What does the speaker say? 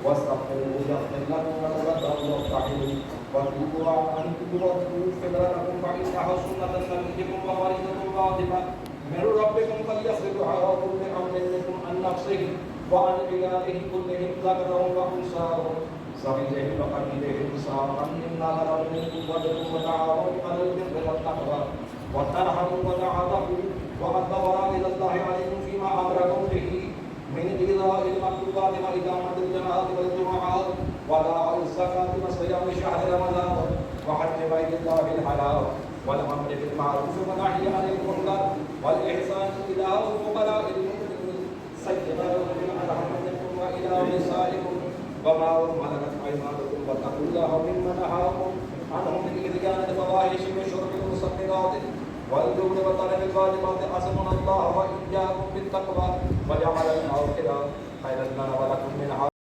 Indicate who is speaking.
Speaker 1: واستغفروه يغفر لكم وتبدأوا وافتحوا وتوبوا واغفر لكم فإنها سنة نبيكم وفريضة واجبة من ربكم فليصل دعاءكم بأمر منكم عن نفسه وعن عباده كلهم ذكرهم وأنثاهم صغيرهم وكبيرهم سواء إنا نرى منكم وجدوا وتعاونوا على البر والتقوى وترحموا وتعاطفوا وقد فرض الله عليكم فيما أمركم به من إيذاء المكتوبات وإقامة الجماعات والجمعات وأداء الزكاة وصيام شهر رمضان وحج بيت الله الحرام والأمر بالمعروف والنهي عن المنكر والإحسان إلى الفقراء المؤمنين سيدنا الأنعام منكم وإلى نسائكم وما ملكت أيمانكم واتقوا الله مما نهاكم عنه من إتيان الفواحش وشرب المسكرات والجود وطلب الواجبات حسبنا الله وإياكم بالتقوى وجعل الآخرة خيرا لنا ولكم من